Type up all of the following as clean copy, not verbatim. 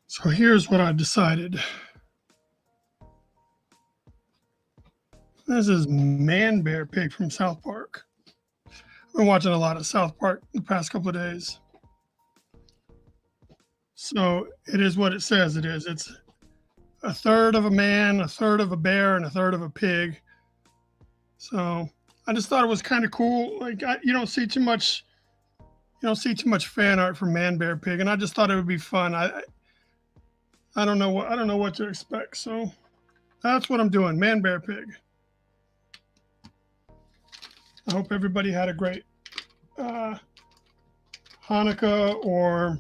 So here's what I've decided. This is ManBearPig from South Park. I've been watching a lot of South Park the past couple of days. So it is what it says it is. It's a third of a man, a third of a bear, and a third of a pig. So I just thought it was kind of cool. Like you don't see too much fan art from ManBearPig, and I just thought it would be fun. I don't know what to expect. So that's what I'm doing, ManBearPig. I hope everybody had a great Hanukkah or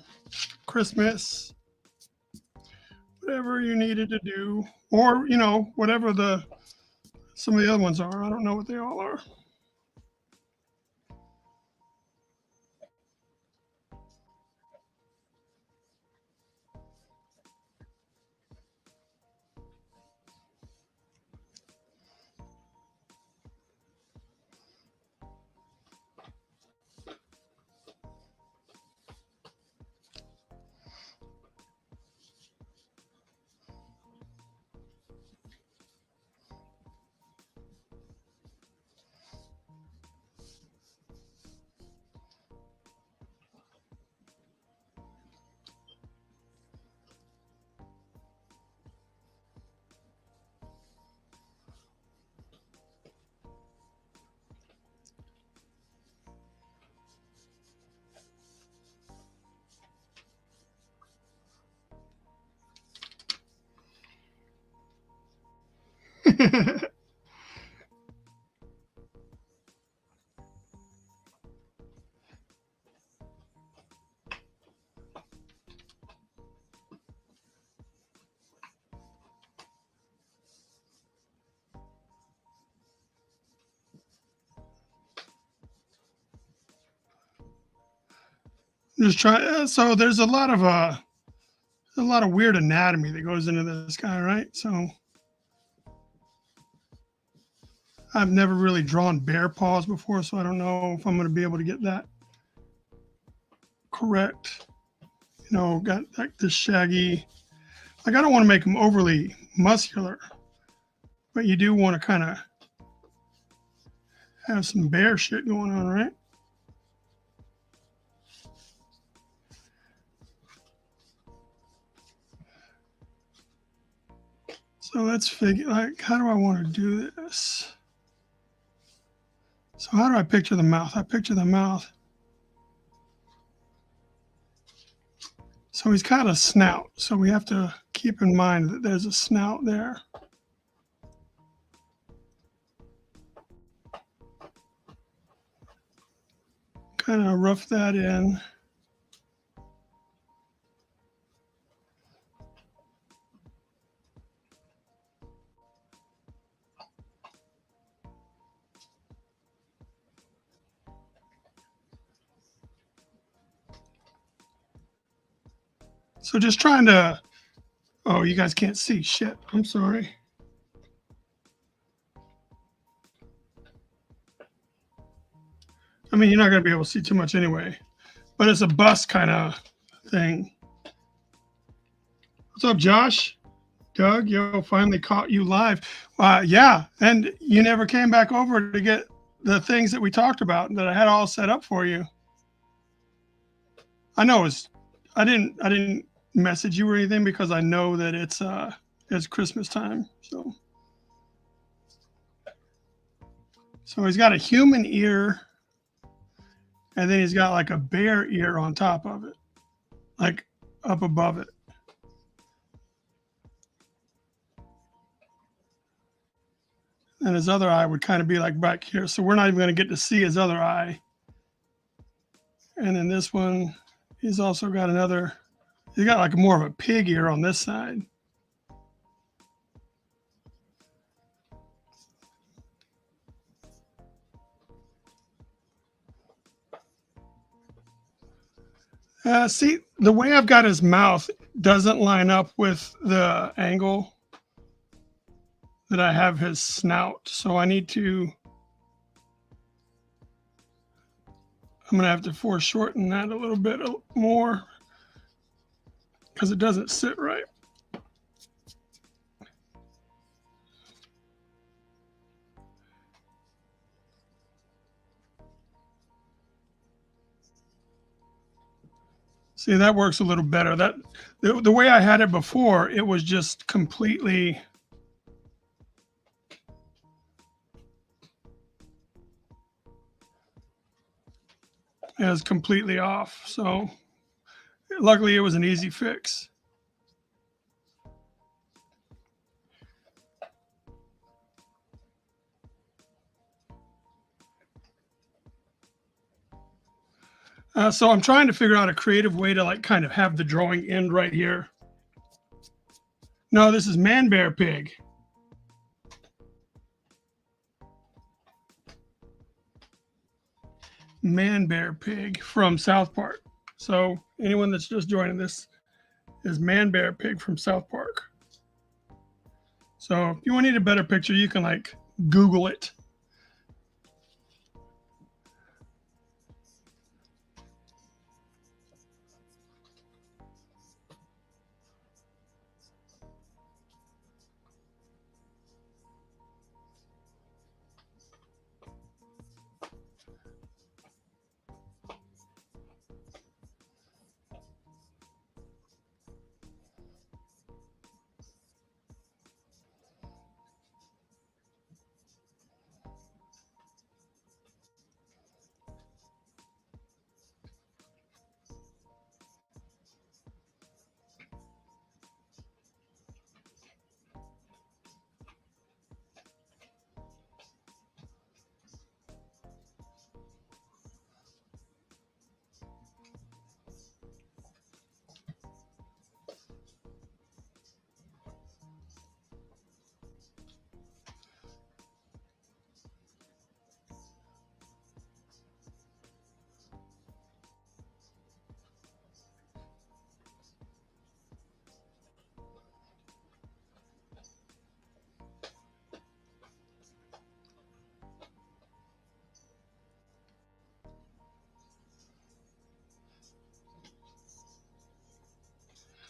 Christmas, whatever you needed to do, or whatever some of the other ones are. I don't know what they all are. Just try. So there's a lot of weird anatomy that goes into this guy, right? So I've never really drawn bear paws before, so I don't know if I'm going to be able to get that correct. Got like this shaggy. Like I don't want to make him overly muscular, but you do want to kind of have some bear shit going on, right? So let's figure, like, how do I want to do this? So how do I picture the mouth? I picture the mouth. So he's got a snout. So we have to keep in mind that there's a snout there. Kind of rough that in. So just trying to, oh, you guys can't see shit. I'm sorry. I mean, you're not going to be able to see too much anyway, but it's a bust kind of thing. What's up, Josh? Doug, yo, finally caught you live. Yeah, and you never came back over to get the things that we talked about that I had all set up for you. I know I didn't message you or anything because I know that it's Christmas time. So he's got a human ear, and then he's got like a bear ear on top of it, like up above it. And his other eye would kind of be like back here. So we're not even going to get to see his other eye. And then this one, he's also got he's got like more of a pig ear on this side. See, the way I've got his mouth doesn't line up with the angle that I have his snout. So I'm going to have to foreshorten that a little bit more because it doesn't sit right. See, that works a little better. The way I had it before, it was just completely off. So luckily it was an easy fix. So I'm trying to figure out a creative way to like kind of have the drawing end right here. No, this is ManBearPig. ManBearPig from South Park. So anyone that's just joining, this is ManBearPig from South Park. So if you need a better picture, you can like Google it.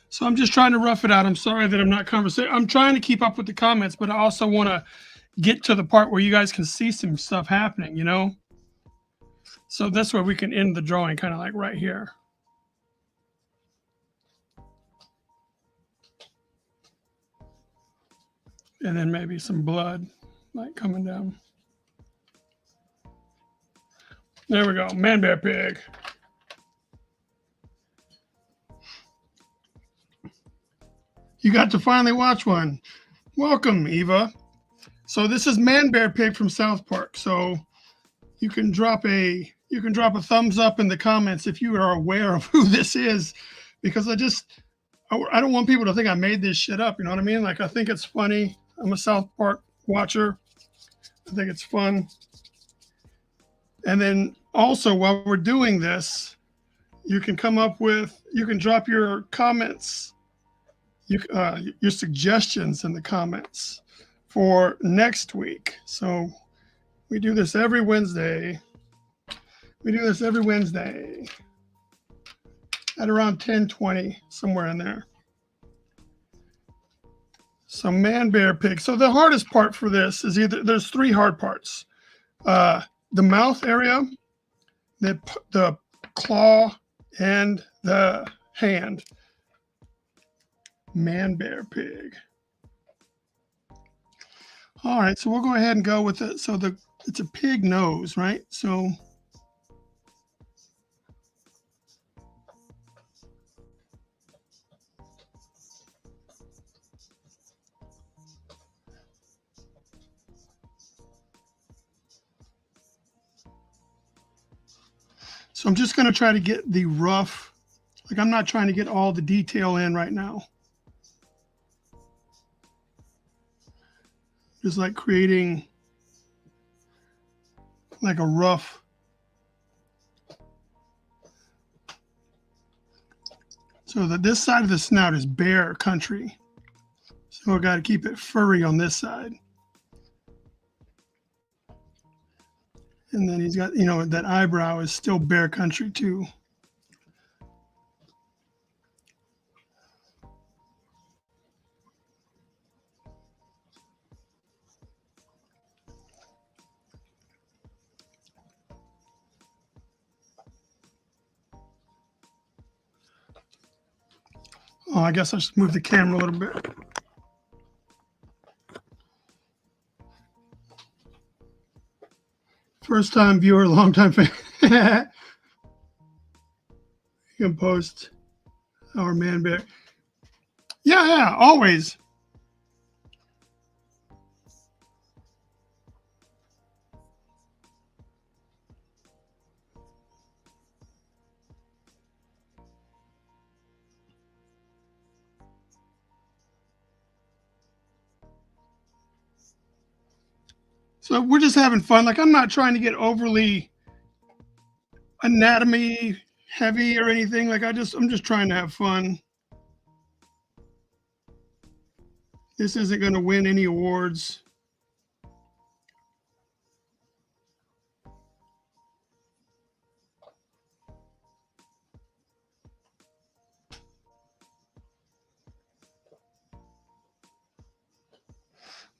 So I'm just trying to rough it out. I'm sorry that I'm not conversating. I'm trying to keep up with the comments, but I also want to get to the part where you guys can see some stuff happening, you know? So that's where we can end the drawing, kind of like right here. And then maybe some blood like coming down. There we go, ManBearPig. You got to finally watch one. Welcome, Eva. So this is ManBearPig from South Park. So you can drop a thumbs up in the comments if you are aware of who this is, because I don't want people to think I made this shit up. You know what I mean? Like, I think it's funny. I'm a South Park watcher. I think it's fun. And then also, while we're doing this, you can drop your comments, your suggestions in the comments for next week. So we do this every Wednesday. At around 10:20, somewhere in there. So ManBearPig. So the hardest part for this is there's three hard parts. The mouth area, the claw, and the hand. ManBearPig. All right, so we'll go ahead and go with it. So it's a pig nose, right? So I'm just going to try to get the rough, like I'm not trying to get all the detail in right now. Just like creating like a rough. So that this side of the snout is bear country. So I got to keep it furry on this side. And then he's got, you know, that eyebrow is still bear country too. Oh, I guess I should move the camera a little bit. First time viewer, long time fan. You can post our man bear. Yeah, always. So we're just having fun. Like I'm not trying to get overly anatomy heavy or anything. Like I'm just trying to have fun. This isn't going to win any awards.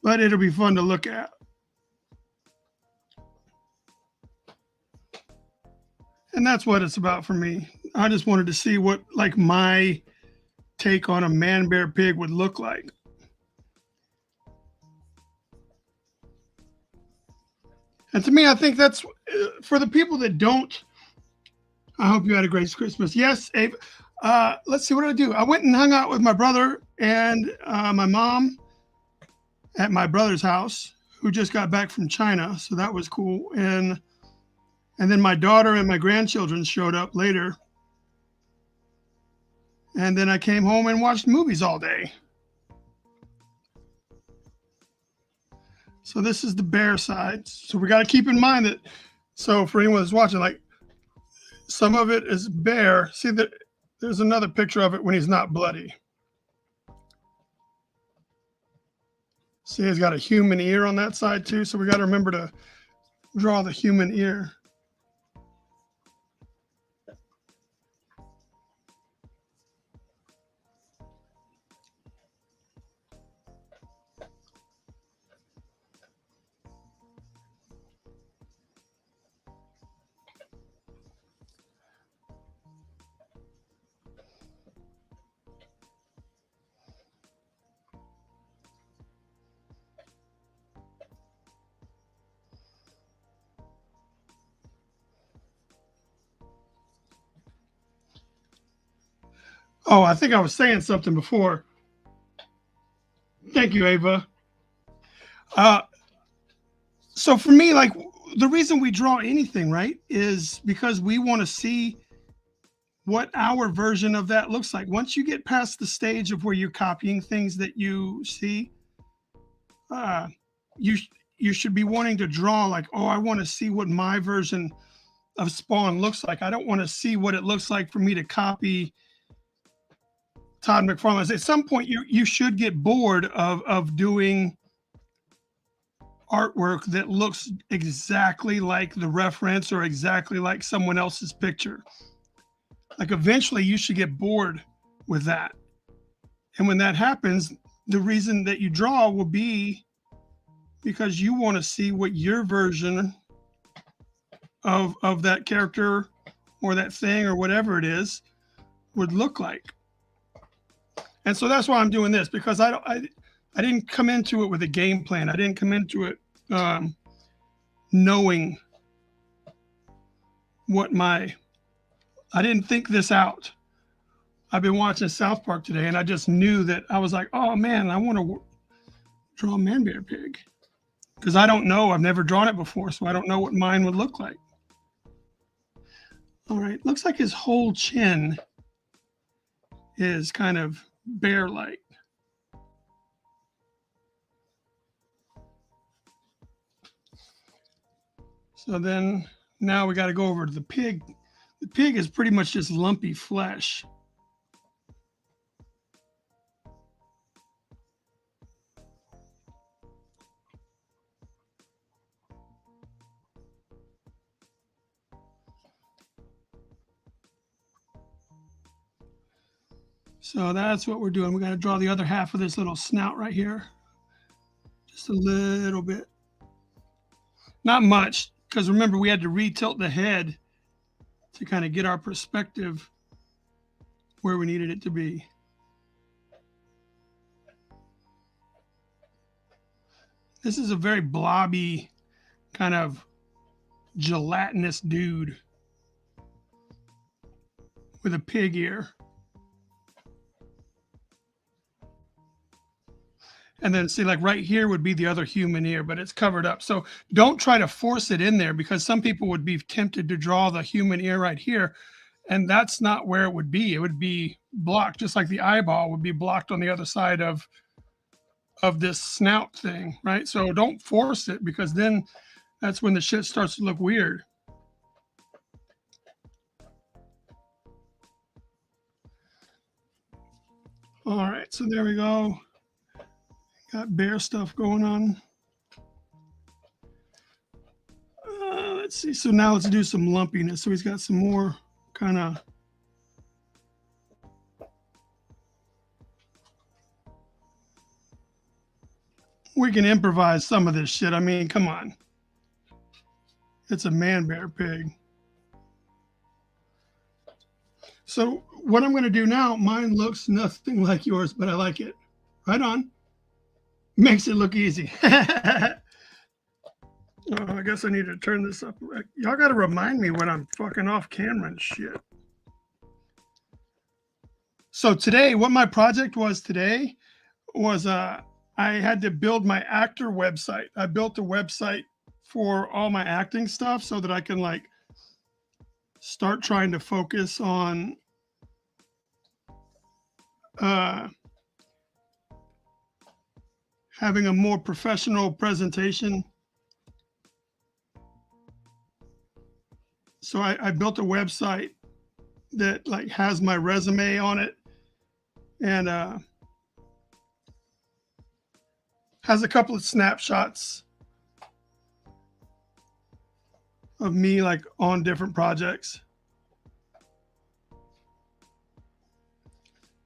But it'll be fun to look at. And that's what it's about for me. I just wanted to see what like my take on a ManBearPig would look like. And to me, I think that's for the people that don't. I hope you had a great Christmas. Yes, Abe. Let's see, what did I do? I went and hung out with my brother and my mom at my brother's house, who just got back from China. So that was cool. And then my daughter and my grandchildren showed up later. And then I came home and watched movies all day. So this is the bear side. So we got to keep in mind that, so for anyone that's watching, like some of it is bear. See that there's another picture of it when he's not bloody. See, he's got a human ear on that side too. So we got to remember to draw the human ear. Oh, I think I was saying something before. Thank you, Ava. So for me, like the reason we draw anything, right, is because we want to see what our version of that looks like. Once you get past the stage of where you're copying things that you see, you should be wanting to draw like, oh, I want to see what my version of Spawn looks like. I don't want to see what it looks like for me to copy Todd McFarlane. At some point, you should get bored of doing artwork that looks exactly like the reference or exactly like someone else's picture. Like eventually, you should get bored with that. And when that happens, the reason that you draw will be because you want to see what your version of that character or that thing or whatever it is would look like. And so that's why I'm doing this, because I didn't come into it with a game plan. I didn't come into it knowing what I didn't think this out. I've been watching South Park today, and I just knew that I was like, oh man, I want to draw a ManBearPig, because I don't know. I've never drawn it before, so I don't know what mine would look like. All right, looks like his whole chin is kind of bear-like. So then now we got to go over to the pig. The pig is pretty much just lumpy flesh. So that's what we're doing. We got to draw the other half of this little snout right here. Just a little bit. Not much, because remember, we had to retilt the head to kind of get our perspective where we needed it to be. This is a very blobby, kind of gelatinous dude with a pig ear. And then see, like right here would be the other human ear, but it's covered up. So don't try to force it in there, because some people would be tempted to draw the human ear right here. And that's not where it would be. It would be blocked, just like the eyeball would be blocked on the other side of this snout thing, right? So don't force it, because then that's when the shit starts to look weird. All right, so there we go. Got bear stuff going on. Let's see. So now let's do some lumpiness. So he's got some more kind of. We can improvise some of this shit. I mean, come on. It's a ManBearPig. So what I'm going to do now, mine looks nothing like yours, but I like it. Right on. Makes it look easy. I guess I need to turn this up. Y'all got to remind me when I'm fucking off camera and shit. So today, what my project was today was I had to build my actor website. I built a website for all my acting stuff so that I can like start trying to focus on having a more professional presentation. So I built a website that like has my resume on it, and has a couple of snapshots of me like on different projects.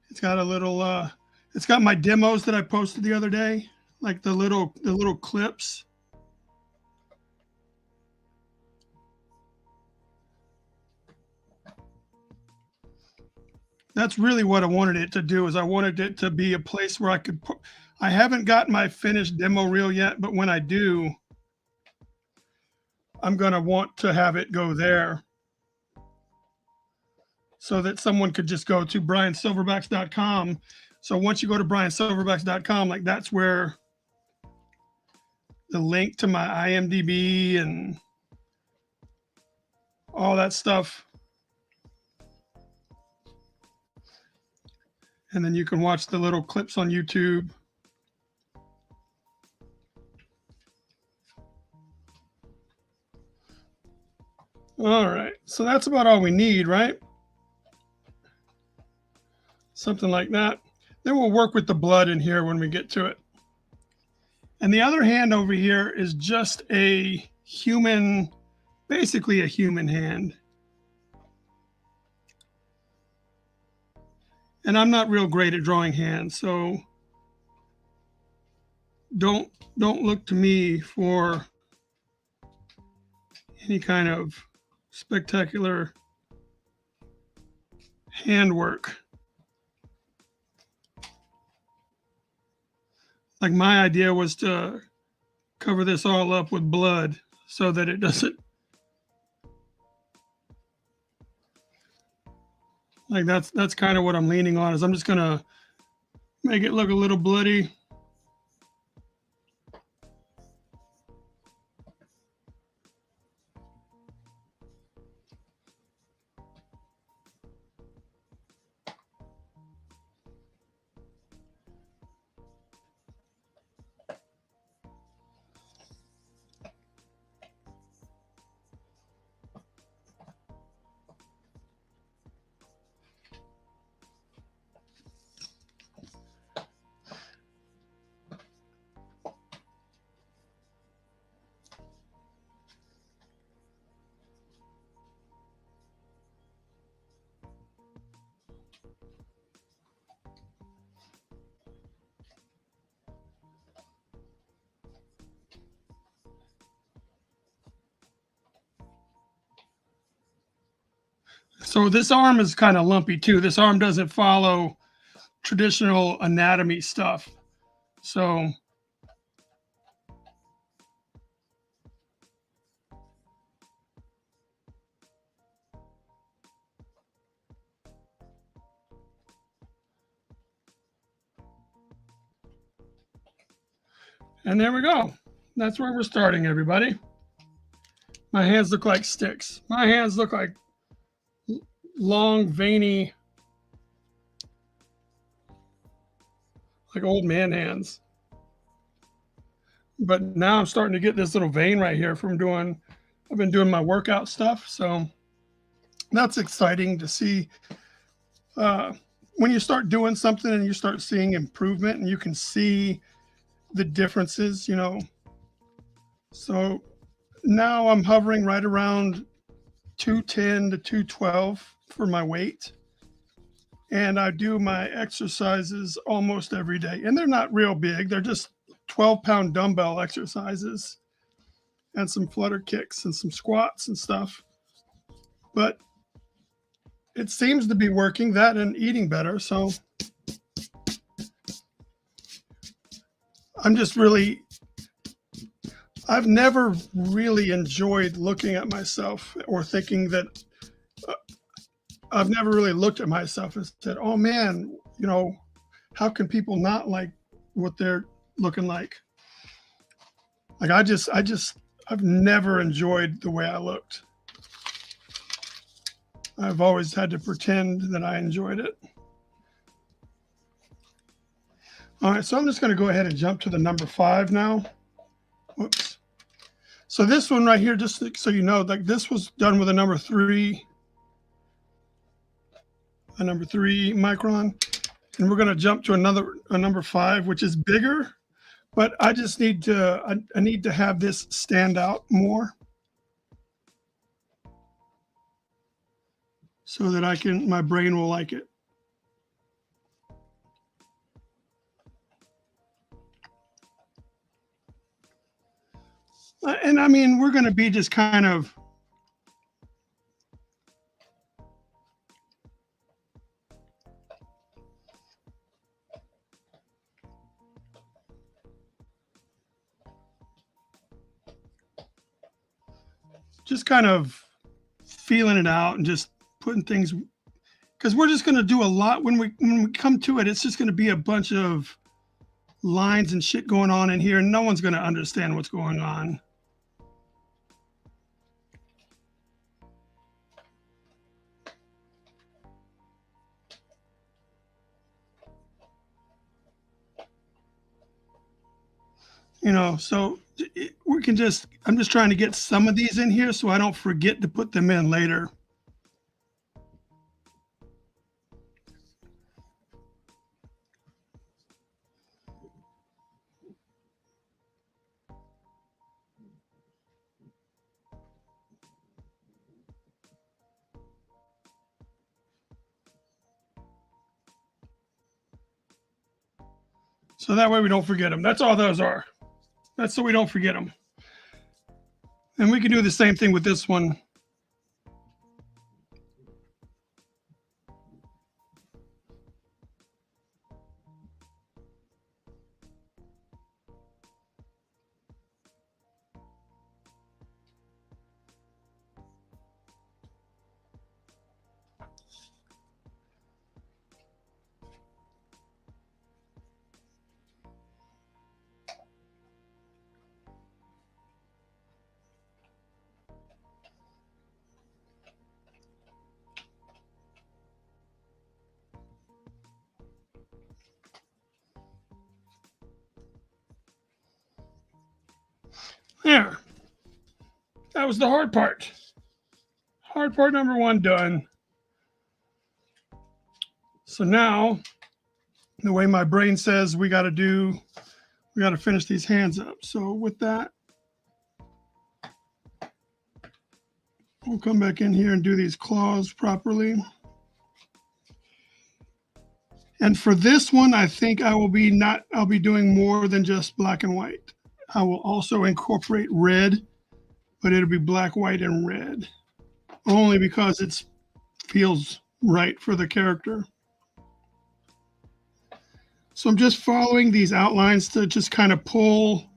It's got a little it's got my demos that I posted the other day, like the little clips. That's really what I wanted it to do, is I wanted it to be a place where I could put, I haven't got my finished demo reel yet, but when I do, I'm going to want to have it go there so that someone could just go to bryansilverbax.com. So once you go to bryansilverbax.com, like that's where the link to my IMDb and all that stuff. And then you can watch the little clips on YouTube. All right, so that's about all we need, right? Something like that. Then we'll work with the blood in here when we get to it. And the other hand over here is just a human, basically a human hand. And I'm not real great at drawing hands, so don't look to me for any kind of spectacular handwork. Like my idea was to cover this all up with blood so that it doesn't, like that's kind of what I'm leaning on, is I'm just gonna make it look a little bloody. So this arm is kind of lumpy too. This arm doesn't follow traditional anatomy stuff. So and there we go. That's where we're starting, everybody. My hands look like sticks. My hands look like long, veiny, like old man hands. But now I'm starting to get this little vein right here from doing, I've been doing my workout stuff. So that's exciting to see. When you start doing something and you start seeing improvement and you can see the differences, you know. So now I'm hovering right around 210 to 212 for my weight. And I do my exercises almost every day. And they're not real big, they're just 12-pound dumbbell exercises and some flutter kicks and some squats and stuff. But it seems to be working, that and eating better. So I'm just really, I've never really enjoyed looking at myself or thinking that, I've never really looked at myself and said, oh man, you know, how can people not like what they're looking like? Like I've never enjoyed the way I looked. I've always had to pretend that I enjoyed it. All right, so I'm just going to go ahead and jump to the number 5 now. Whoops. So this one right here, just so you know, like this was done with a number 3 micron, and we're going to jump to a number 5, which is bigger, but I just need to, I need to have this stand out more so that my brain will like it. And I mean, we're going to be just kind of, feeling it out and just putting things, because we're just going to do a lot when we come to it. It's just going to be a bunch of lines and shit going on in here, and no one's going to understand what's going on. You know, so we can just, I'm just trying to get some of these in here so I don't forget to put them in later. So that way we don't forget them. That's all those are. That's so we don't forget them. And we can do the same thing with this one. There. That was the hard part. Hard part number 1 done. So now, the way my brain says we got to finish these hands up. So with that, we'll come back in here and do these claws properly. And for this one, I think I'll be doing more than just black and white. I will also incorporate red, but it'll be black, white, and red. Only because it feels right for the character. So I'm just following these outlines to just kind of pull,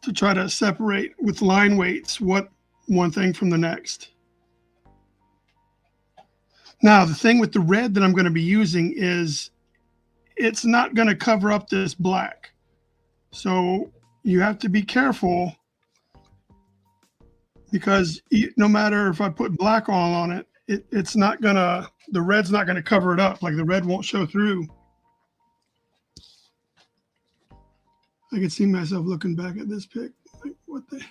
to try to separate with line weights what one thing from the next. Now, the thing with the red that I'm going to be using is it's not going to cover up this black. So you have to be careful, because no matter if I put black on it, it's not going to, the red's not going to cover it up. Like the red won't show through. I can see myself looking back at this pic. Like, what the?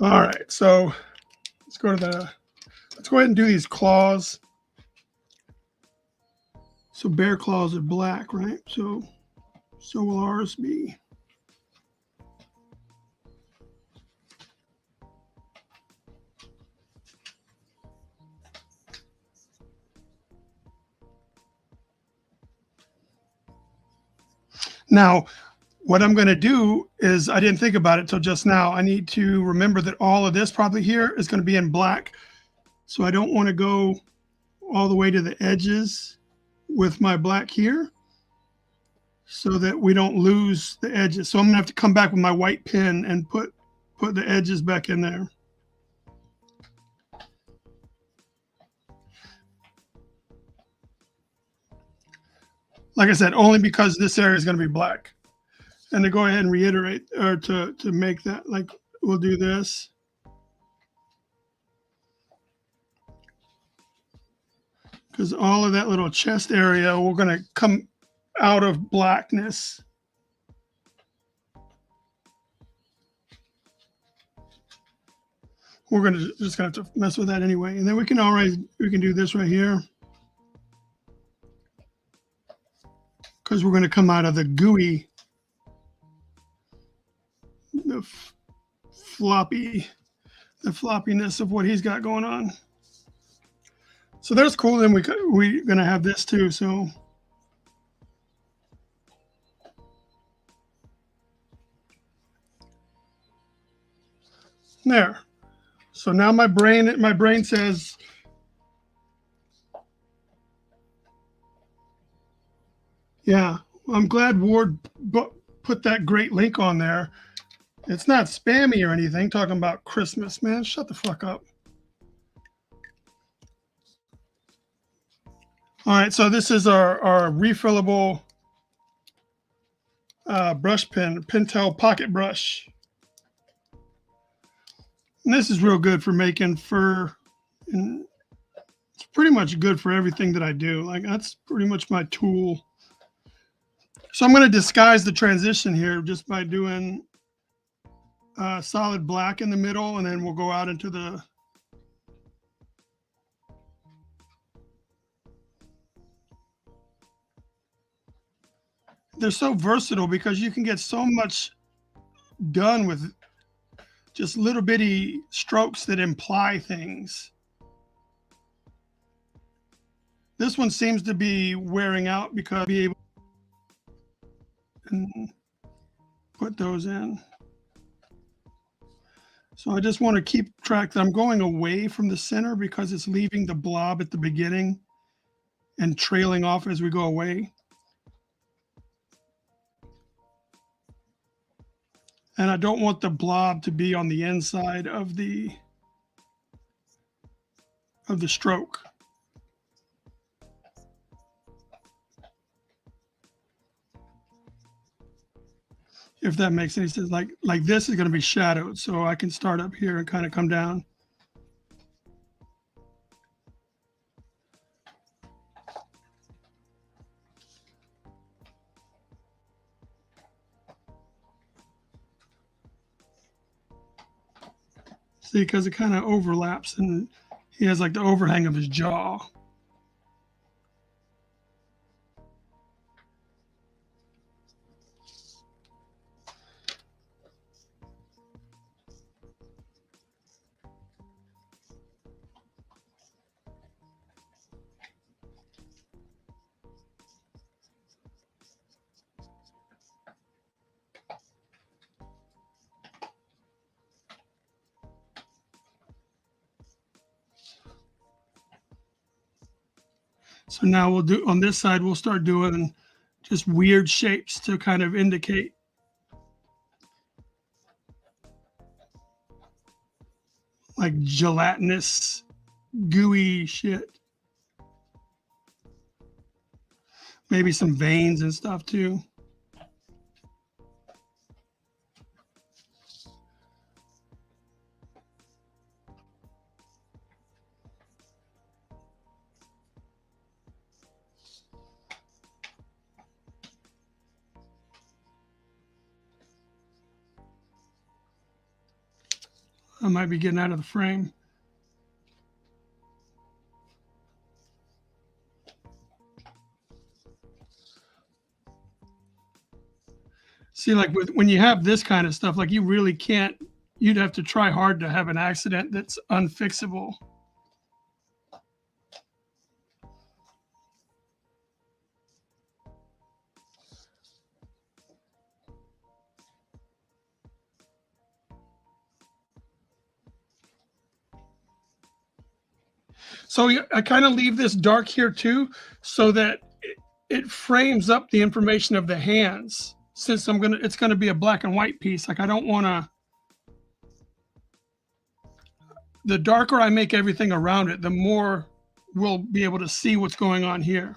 All right, so let's go ahead and do these claws. So bear claws are black, right? So will ours be. Now, what I'm going to do is, I didn't think about it till just now. I need to remember that all of this probably here is going to be in black. So I don't want to go all the way to the edges with my black here, so that we don't lose the edges. So I'm going to have to come back with my white pen and put the edges back in there. Like I said, only because this area is going to be black. And to go ahead and reiterate, or to make that, like, we'll do this. Because all of that little chest area, we're going to come out of blackness. We're just going to have to mess with that anyway. And then we can do this right here. Because we're going to come out of the gooey, the floppiness of what he's got going on. So that's cool. Then we're going to have this too. So there. So now my brain says, yeah, I'm glad Ward put that great link on there. It's not spammy or anything, talking about Christmas, man. Shut the fuck up. All right, so this is our refillable brush pen, Pentel pocket brush. And this is real good for making fur, and it's pretty much good for everything that I do. Like, that's pretty much my tool. So I'm going to disguise the transition here just by doing solid black in the middle, and then we'll go out into the they're so versatile because you can get so much done with just little bitty strokes that imply things. This one seems to be wearing out because I'll be able to put those in. So I just want to keep track that I'm going away from the center because it's leaving the blob at the beginning and trailing off as we go away. And I don't want the blob to be on the inside of the stroke. If that makes any sense, like this is going to be shadowed, so I can start up here and kind of come down. See, because it kind of overlaps and he has like the overhang of his jaw. So now we'll do on this side, we'll start doing just weird shapes to kind of indicate like gelatinous, gooey shit. Maybe some veins and stuff too. I might be getting out of the frame. See, like when you have this kind of stuff, like you really can't, you'd have to try hard to have an accident that's unfixable. So I kind of leave this dark here too, so that it frames up the information of the hands. Since it's gonna be a black and white piece. Like I don't want to. The darker I make everything around it, the more we'll be able to see what's going on here.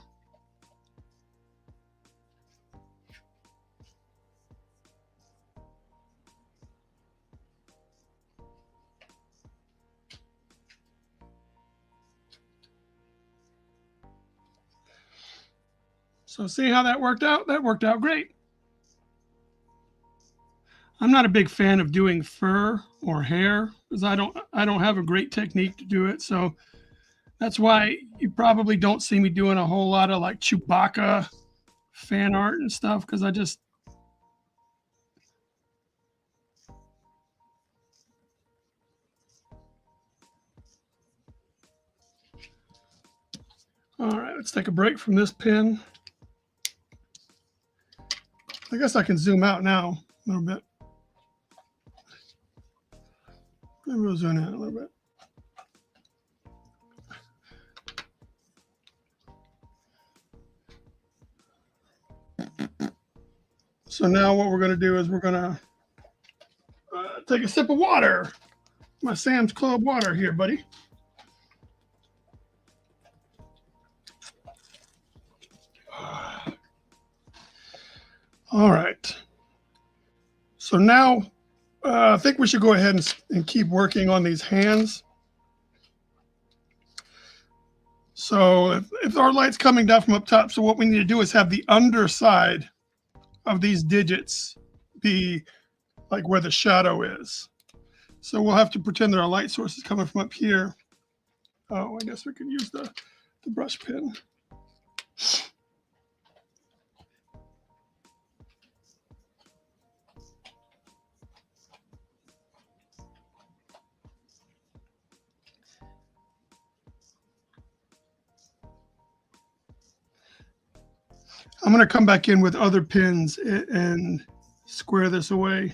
So see how that worked out? That worked out great. I'm not a big fan of doing fur or hair because I don't have a great technique to do it. So that's why you probably don't see me doing a whole lot of like Chewbacca fan art and stuff because I just all right, let's take a break from this pin. I guess I can zoom out now a little bit. Maybe we'll zoom in a little bit. So now what we're going to do is we're going to take a sip of water. My Sam's Club water here, buddy. All right. So now I think we should go ahead and keep working on these hands. So if our light's coming down from up top, so what we need to do is have the underside of these digits be like where the shadow is. So we'll have to pretend that our light source is coming from up here. Oh, I guess we could use the brush pen. I'm going to come back in with other pins and square this away.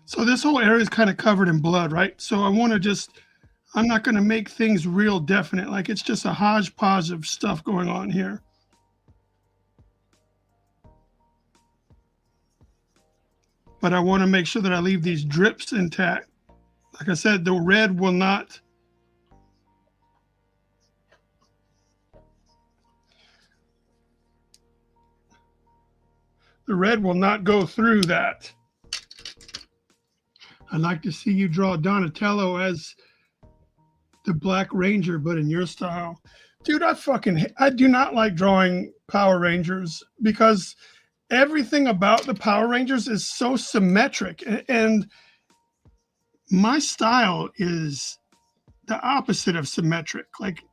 So this whole area is kind of covered in blood, right? So I want to just, I'm not going to make things real definite. Like it's just a hodgepodge of stuff going on here. But I want to make sure that I leave these drips intact. Like I said, the red will not, go through that. I'd like to see you draw Donatello as the Black Ranger, but in your style. Dude, I do not like drawing Power Rangers because everything about the Power Rangers is so symmetric. And my style is the opposite of symmetric. Like,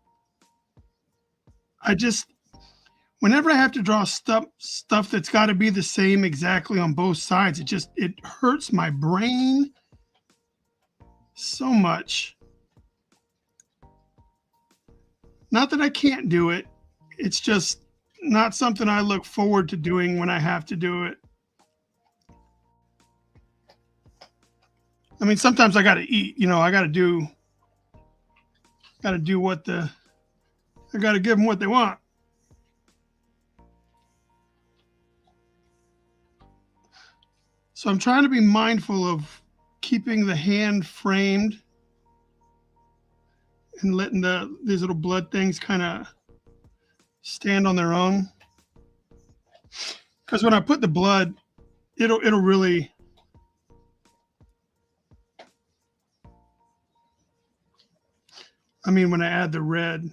whenever I have to draw stuff that's got to be the same exactly on both sides, it hurts my brain so much. Not that I can't do it. It's just not something I look forward to doing when I have to do it. I mean, sometimes I got to eat, I got to do I got to give them what they want. So I'm trying to be mindful of keeping the hand framed and letting these little blood things kind of stand on their own. Because when I put the blood, it'll really, when I add the red.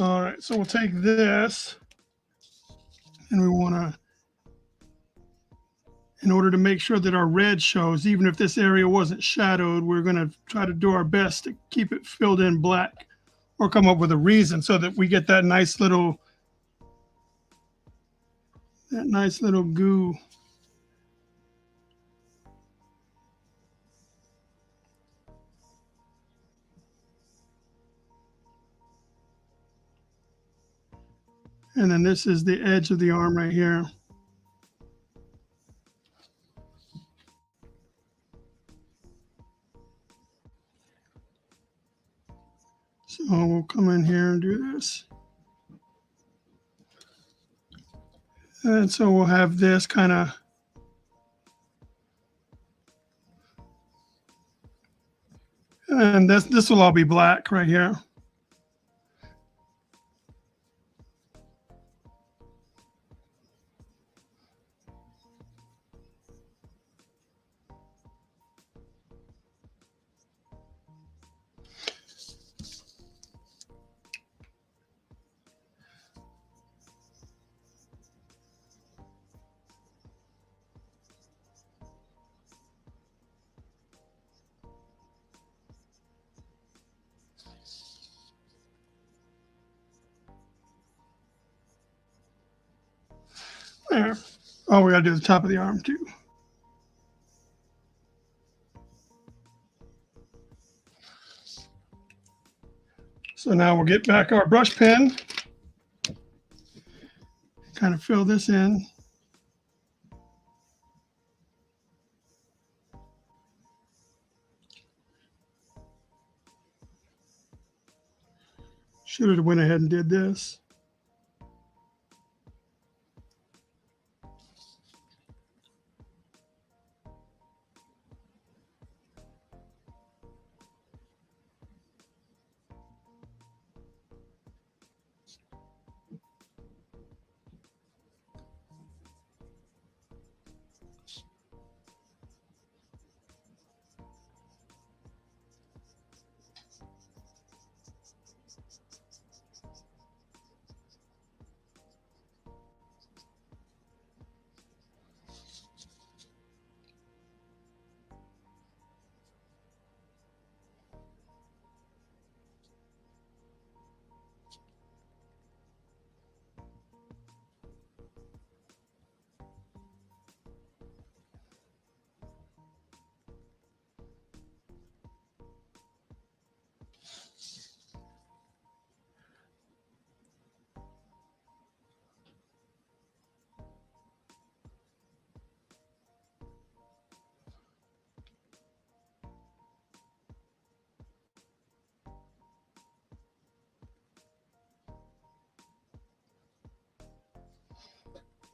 All right, so we'll take this and we want to, in order to make sure that our red shows, even if this area wasn't shadowed, we're going to try to do our best to keep it filled in black or come up with a reason so that we get that nice little goo. And then this is the edge of the arm right here. So we'll come in here and do this. And so we'll have this kind of, and this will all be black right here. There. Oh, we got to do the top of the arm too. So now we'll get back our brush pen, kind of fill this in. Should have went ahead and did this.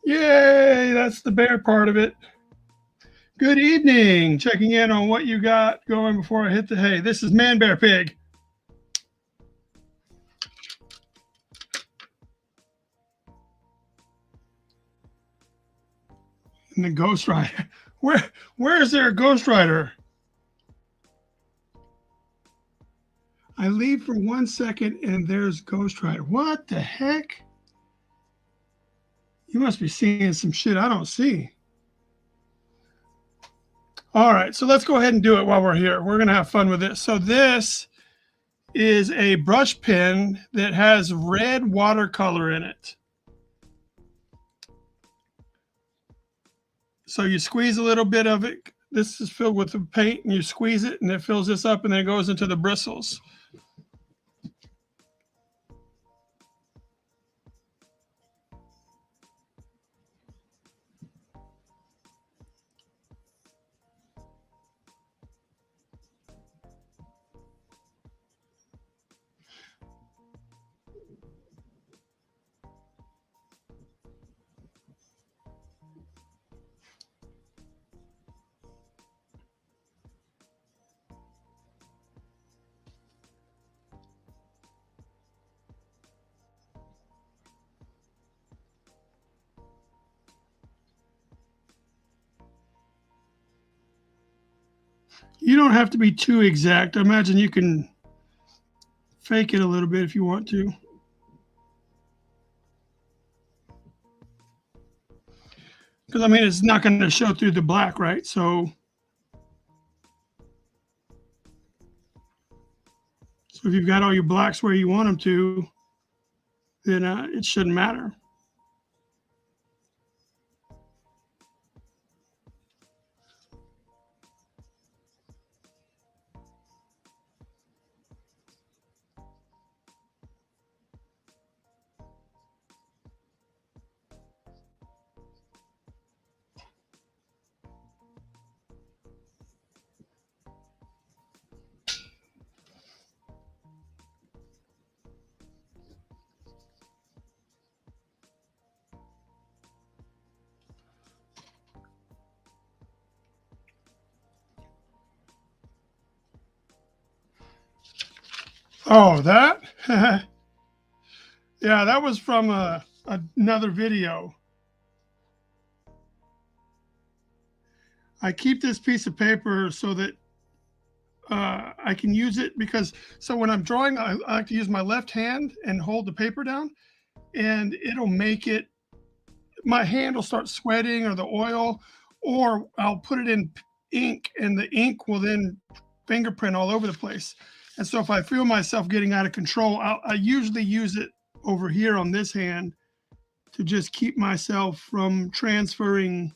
Yay, that's the bear part of it. Good evening. Checking in on what you got going before I hit the hay. This is ManBearPig. And the Ghost Rider. Where is there a Ghost Rider? I leave for 1 second and there's Ghost Rider. What the heck? You must be seeing some shit I don't see. All right, so let's go ahead and do it while we're here. We're going to have fun with this. So this is a brush pen that has red watercolor in it. So you squeeze a little bit of it. This is filled with the paint, and you squeeze it, and it fills this up, and then it goes into the bristles. You don't have to be too exact. I imagine you can fake it a little bit if you want to. Because, I mean, it's not going to show through the black, right? So if you've got all your blacks where you want them to, then it shouldn't matter. Oh, that? Yeah, that was from another video. I keep this piece of paper so that I can use it because, so when I'm drawing, I like to use my left hand and hold the paper down, and it'll make it, my hand will start sweating or the oil, or I'll put it in ink and the ink will then fingerprint all over the place. And so if I feel myself getting out of control, I usually use it over here on this hand to just keep myself from transferring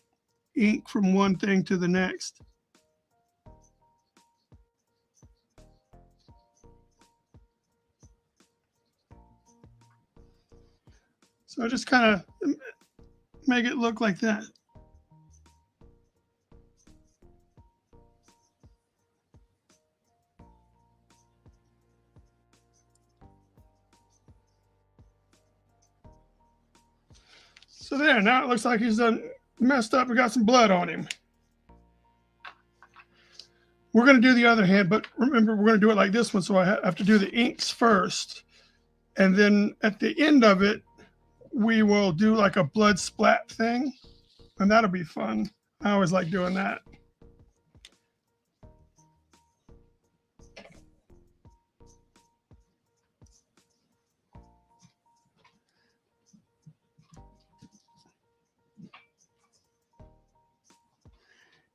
ink from one thing to the next. So I just kind of make it look like that. So there, now it looks like he's done messed up and got some blood on him. We're going to do the other hand, but remember, we're going to do it like this one. So I have to do the inks first. And then at the end of it, we will do like a blood splat thing. And that'll be fun. I always like doing that.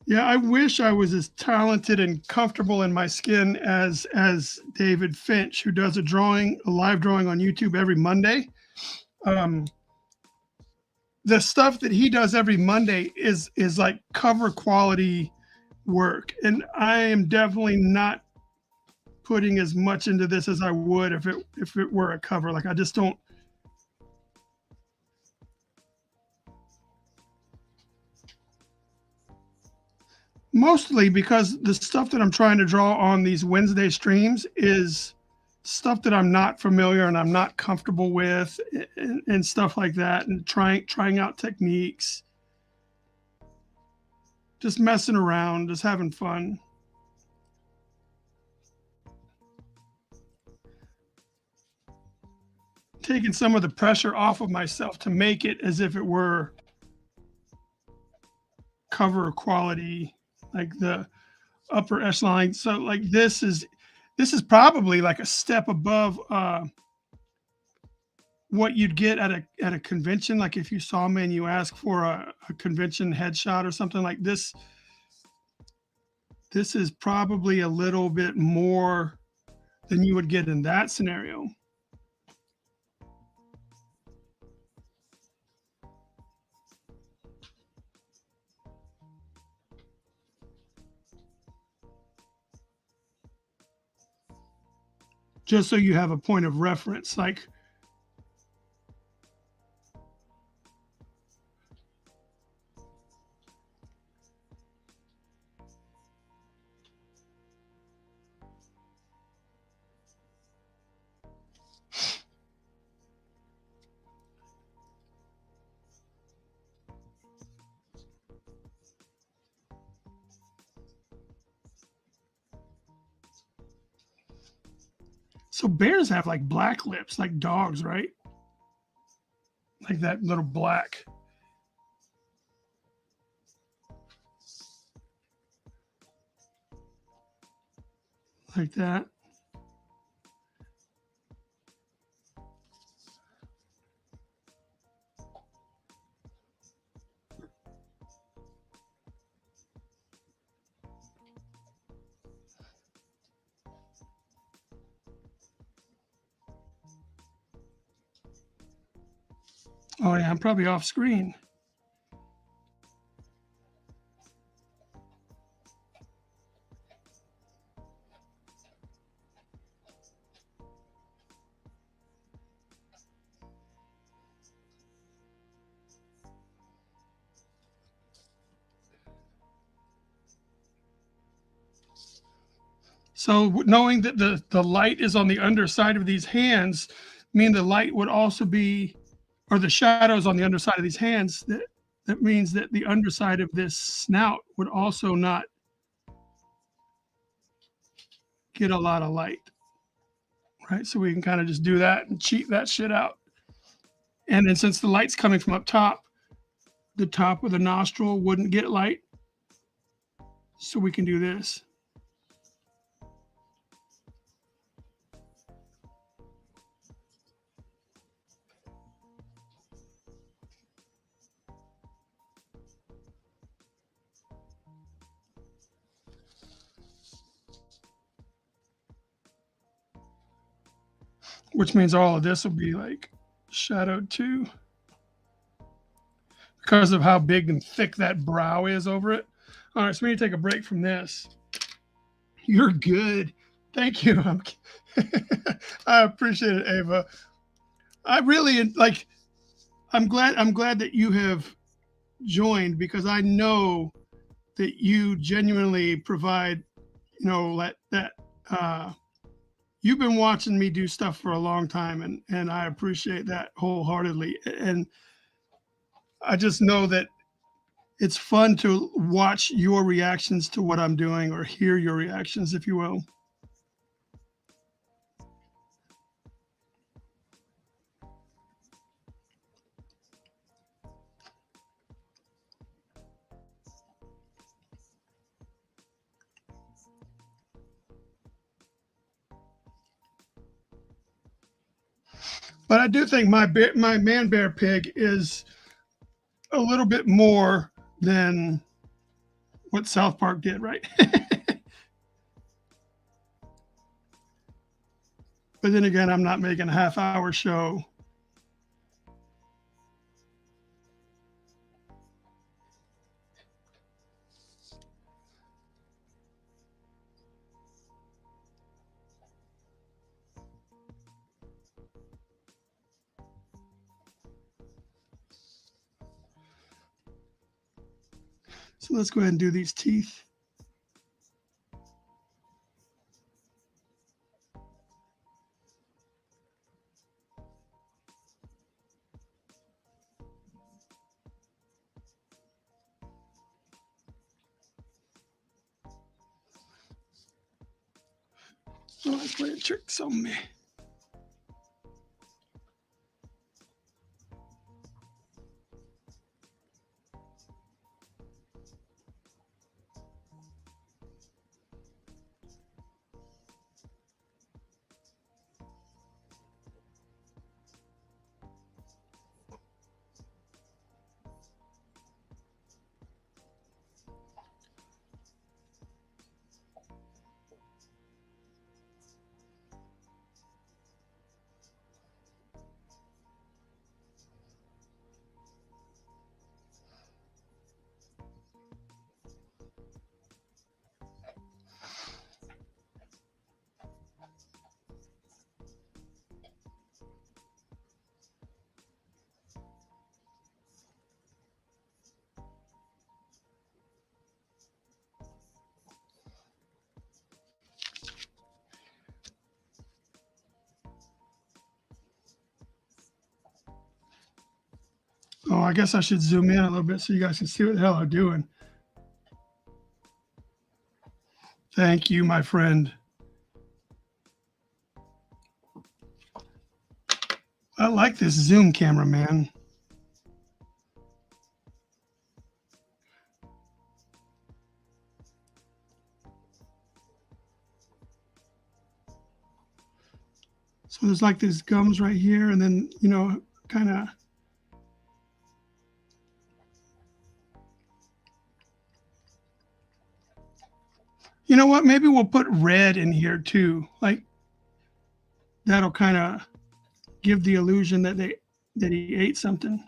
Yeah, I wish I was as talented and comfortable in my skin as David Finch, who does a live drawing on YouTube every Monday. The stuff that he does every Monday is like cover quality work, and I am definitely not putting as much into this as I would if it were a cover. Like I just don't. Mostly because the stuff that I'm trying to draw on these Wednesday streams is stuff that I'm not familiar and I'm not comfortable with, and stuff like that, and trying out techniques, just messing around, just having fun. Taking some of the pressure off of myself to make it as if it were cover quality, like the upper echelon. So like this is probably like a step above what you'd get at a convention. Like if you saw me and you ask for a convention headshot or something like this, this is probably a little bit more than you would get in that scenario. Just so you have a point of reference, like so bears have like black lips, like dogs, right? Like that little black. Like that. Oh yeah, I'm probably off screen. So knowing that the light is on the underside of these hands, mean the light would also be, or the shadows on the underside of these hands, that means that the underside of this snout would also not get a lot of light, right? So we can kind of just do that and cheat that shit out. And then since the light's coming from up top, the top of the nostril wouldn't get light. So we can do this. Which means all of this will be like shadowed too. because of how big and thick that brow is over it. All right, so we need to take a break from this. You're good. Thank you. I appreciate it, Ava. I really like. I'm glad that you have joined, because I know that you genuinely provide, that you've been watching me do stuff for a long time, and I appreciate that wholeheartedly. And I just know that it's fun to watch your reactions to what I'm doing, or hear your reactions, if you will. But I do think my ManBearPig is a little bit more than what South Park did, right? But then again, I'm not making a half-hour show. So let's go ahead and do these teeth. Oh, let's play tricks on me. Oh, I guess I should zoom in a little bit so you guys can see what the hell I'm doing. Thank you, my friend. I like this zoom camera, man. So there's like these gums right here, and then, kind of. You know what? Maybe we'll put red in here too. Like, that'll kind of give the illusion that he ate something.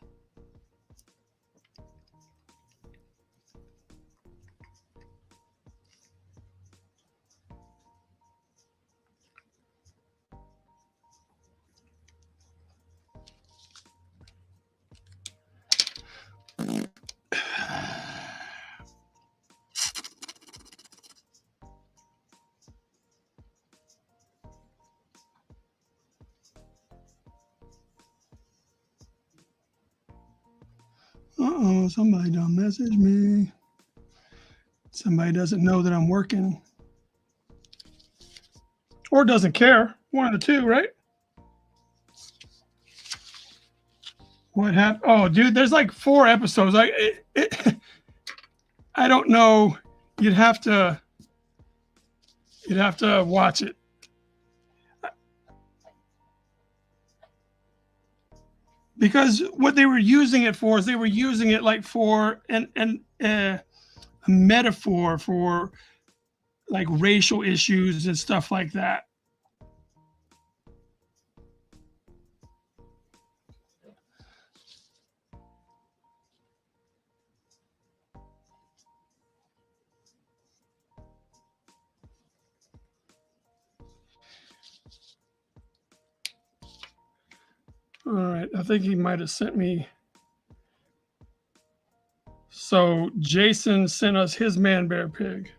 Uh-oh, somebody done message me. Somebody doesn't know that I'm working. Or doesn't care. One of the two, right? What happened? Oh, dude, there's like 4 episodes. I don't know. You'd have to watch it. Because what they were using it for is they were using it like for a metaphor for like racial issues and stuff like that. All right, I think he might have sent me. So Jason sent us his ManBearPig.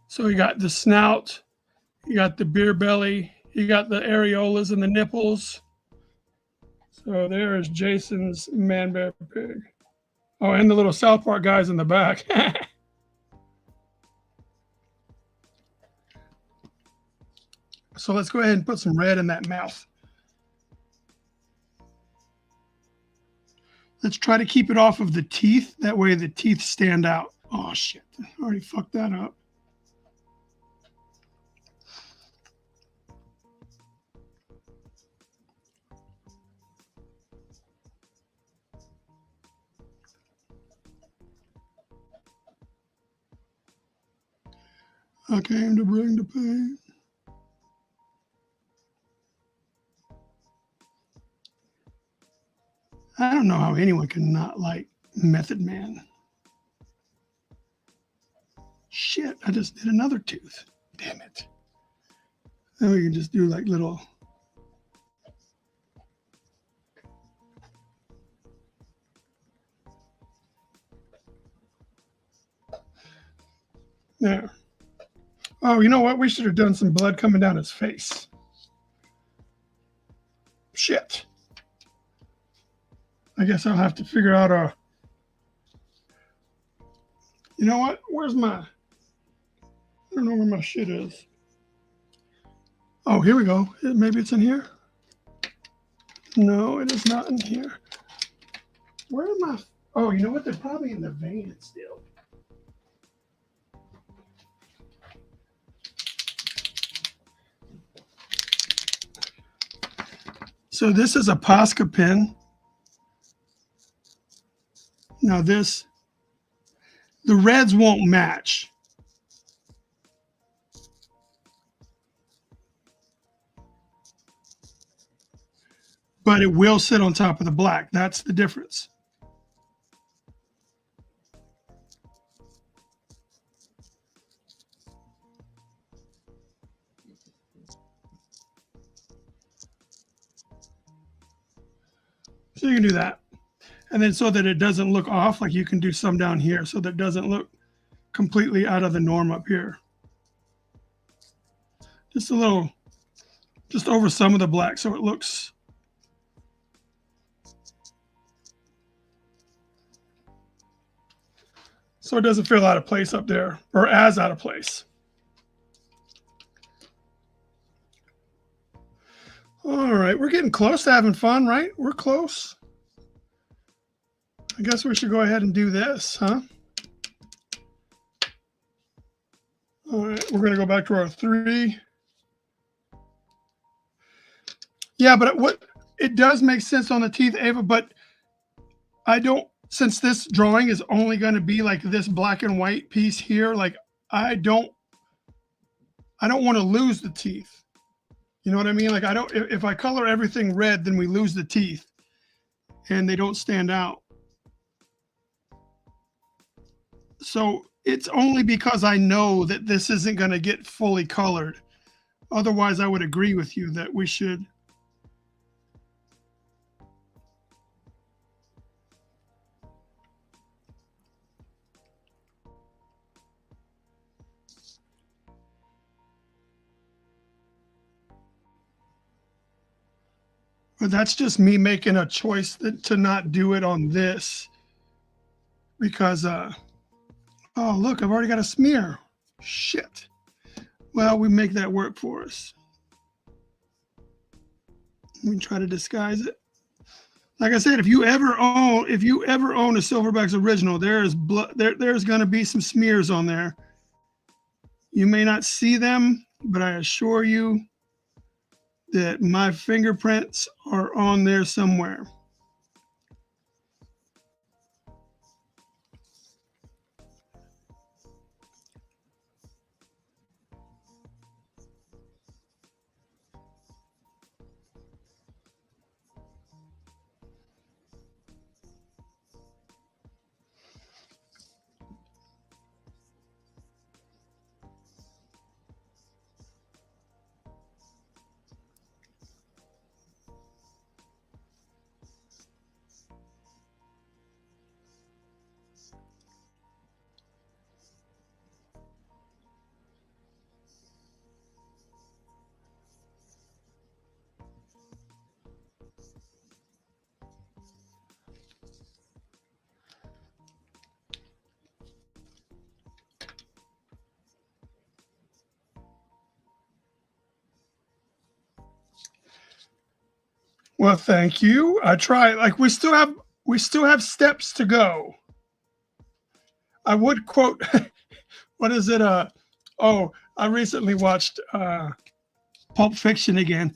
So he got the snout, he got the beer belly, he got the areolas and the nipples. So there is Jason's ManBearPig. Oh, and the little South Park guys in the back. So let's go ahead and put some red in that mouth. Let's try to keep it off of the teeth. That way the teeth stand out. Oh, shit. I already fucked that up. I came to bring the pain. I don't know how anyone can not like Method Man. Shit, I just did another tooth. Damn it. Then we can just do like little. There. Oh, you know what? We should have done some blood coming down his face. Shit. I guess I'll have to figure out a. You know what? Where's my. I don't know where my shit is. Oh, here we go. Maybe it's in here. No, it is not in here. Where am I? Oh, you know what? They're probably in the van still. So this is a Posca pen. Now this, the reds won't match. But it will sit on top of the black. That's the difference. So you can do that. And then so that it doesn't look off, like you can do some down here so that it doesn't look completely out of the norm up here. Just a little, just over some of the black so it looks. So it doesn't feel out of place up there, or as out of place. All right, we're getting close to having fun, right? We're close. I guess we should go ahead and do this, huh? All right, we're going to go back to our 3. Yeah, but what it does make sense on the teeth, Ava, but I don't, since this drawing is only going to be like this black and white piece here, like I don't want to lose the teeth. You know what I mean? Like if I color everything red, then we lose the teeth and they don't stand out. So it's only because I know that this isn't going to get fully colored. Otherwise, I would agree with you that we should. But that's just me making a choice to not do it on this because, oh, look, I've already got a smear. Shit. Well, we make that work for us. We can try to disguise it. Like I said, if you ever own a SilverbaX original, there's going to be some smears on there. You may not see them, but I assure you that my fingerprints are on there somewhere. Well, thank you. I try. Like we still have steps to go. I would quote. What is it? Oh, I recently watched Pulp Fiction again,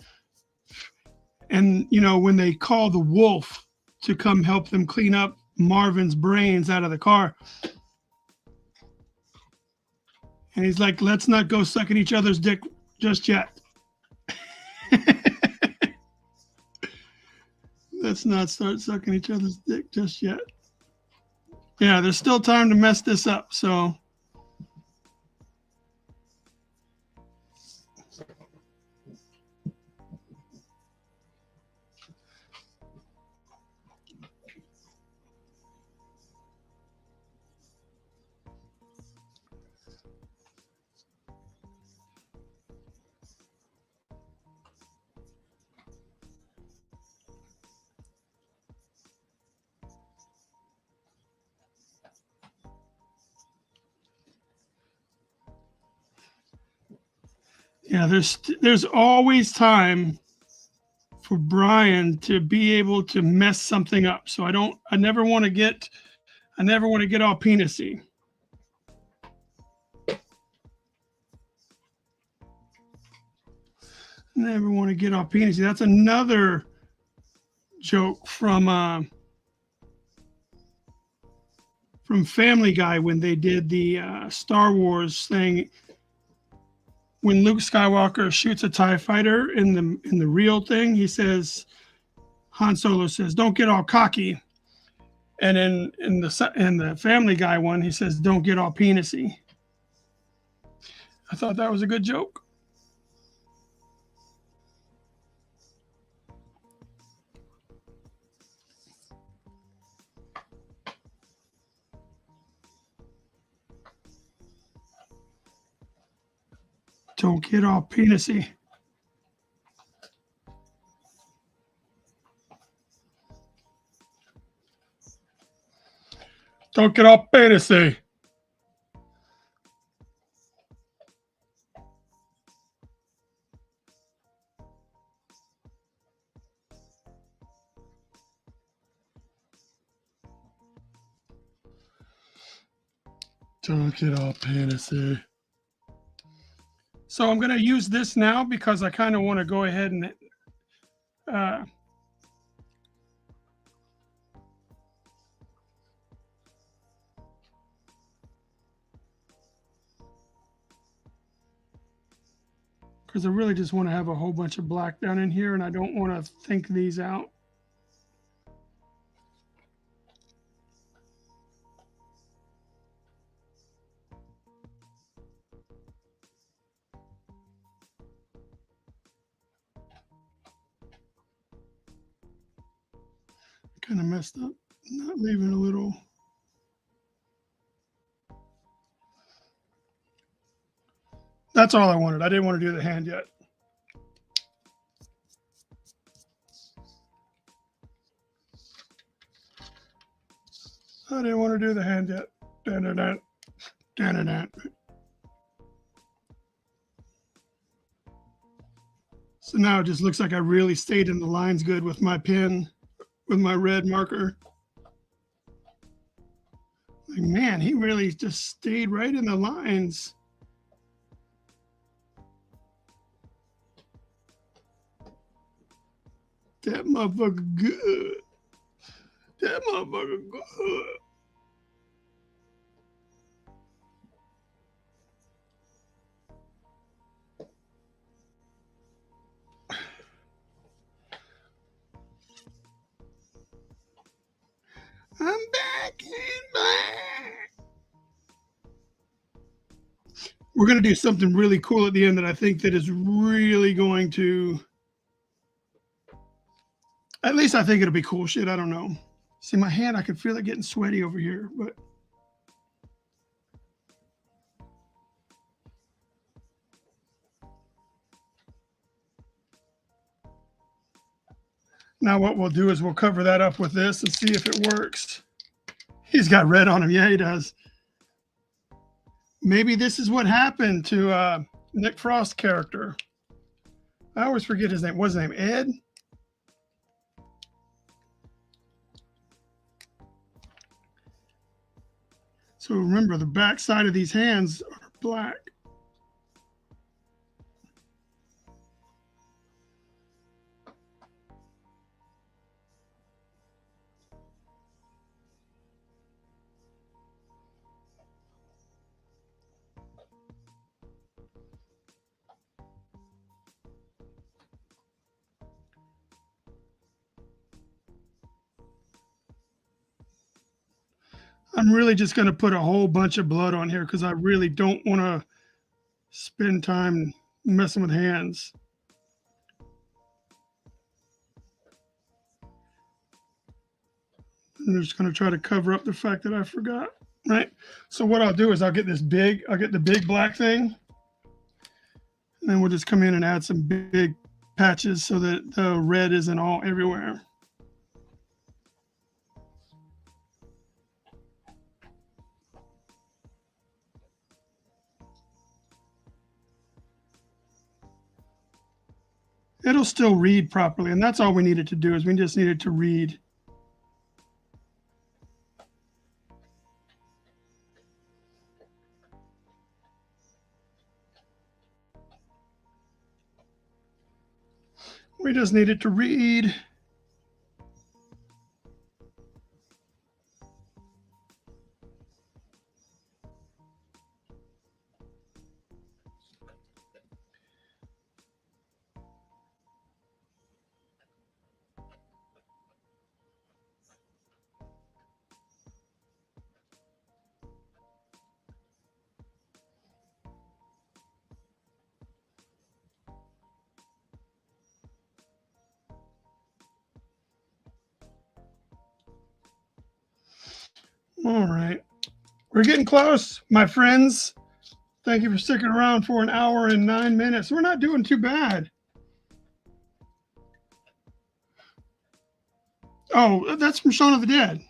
and when they call the wolf to come help them clean up Marvin's brains out of the car, and he's like, "Let's not go sucking each other's dick just yet. Let's not start sucking each other's dick just yet." Yeah, there's still time to mess this up. So yeah, there's always time for Bryan to be able to mess something up. So I never want to get all penisy. Never want to get all penisy. That's another joke from Family Guy when they did the Star Wars thing. When Luke Skywalker shoots a TIE fighter in the real thing, he says, Han Solo says, "Don't get all cocky," and in the Family Guy one, he says, "Don't get all penisy." I thought that was a good joke. Don't get all penisy. Don't get all penisy. Don't get all penisy. So I'm going to use this now because I kind of want to go ahead and because I really just want to have a whole bunch of black down in here, and I don't want to think these out. Kind of messed up, not leaving a little. That's all I wanted. I didn't want to do the hand yet. I didn't want to do the hand yet. Da-da-da. Da-da-da. So now it just looks like I really stayed in the lines good with my pen, with my red marker. Like, man, he really just stayed right in the lines. That motherfucker good. That motherfucker good. I'm back and back. We're going to do something really cool at the end that I think that is really going to, at least I think it'll be cool shit. I don't know. See my hand, I can feel it getting sweaty over here, but now what we'll do is we'll cover that up with this and see if it works. He's got red on him. Yeah, he does. Maybe this is what happened to Nick Frost's character. I always forget his name. What's his name? Ed? So remember, the back side of these hands are black. I'm really just going to put a whole bunch of blood on here because I really don't want to spend time messing with hands. I'm just going to try to cover up the fact that I forgot, right? So what I'll do is I'll get the big black thing, and then we'll just come in and add some big patches so that the red isn't all everywhere. It'll still read properly, and that's all we needed to do is we just needed to read. We just needed to read. All right. We're getting close, my friends. Thank you for sticking around for an hour and 9 minutes. We're not doing too bad. Oh, that's from Shaun of the Dead.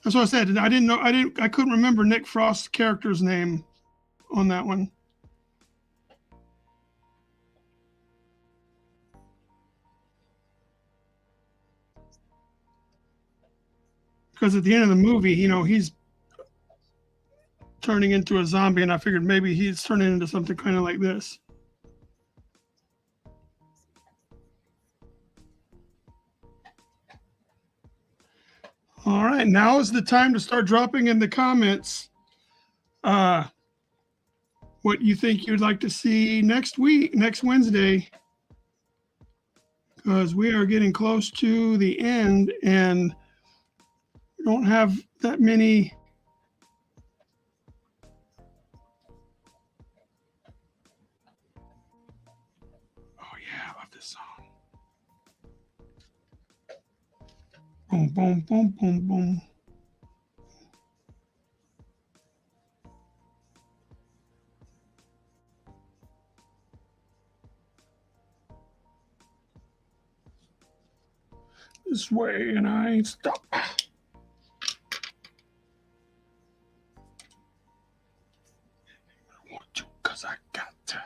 That's what I said. I didn't know. I couldn't remember Nick Frost's character's name on that one. Because at the end of the movie, he's turning into a zombie, and I figured maybe he's turning into something kind of like this. All right, now is the time to start dropping in the comments what you think you'd like to see next Wednesday, because we are getting close to the end and we don't have that many. Oh yeah, I love this song. Boom, boom, boom, boom, boom. This way, and I ain't stop. I want to, cause I got to.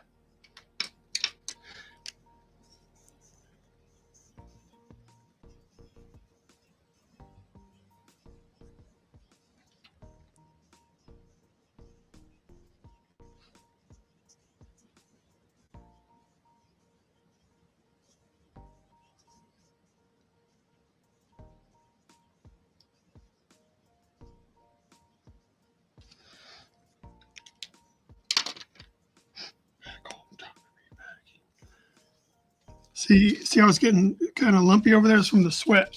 See how it's getting kind of lumpy over there? It's from the sweat.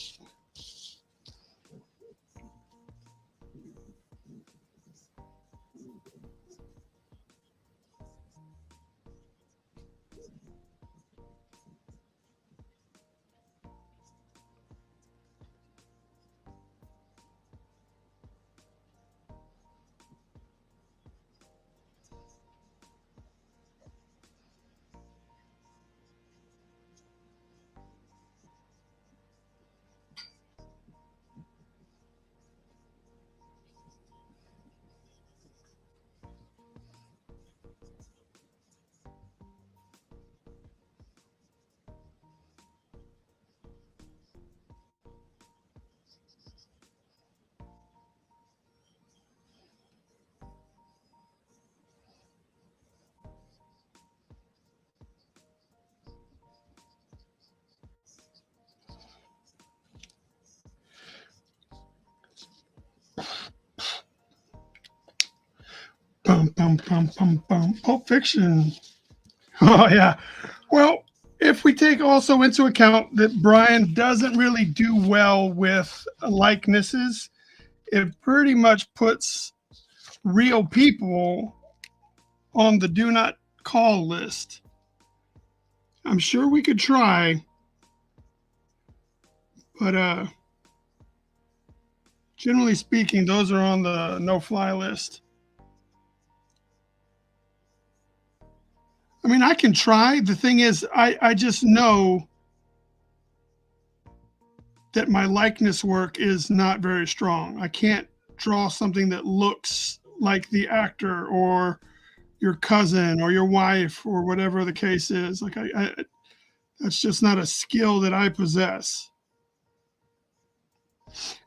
Pulp Fiction. Oh yeah. Well, if we take also into account that Bryan doesn't really do well with likenesses, it pretty much puts real people on the do not call list. I'm sure we could try, but generally speaking, those are on the no-fly list. I mean, I can try. The thing is, I just know that my likeness work is not very strong. I can't draw something that looks like the actor or your cousin or your wife or whatever the case is. Like that's just not a skill that I possess.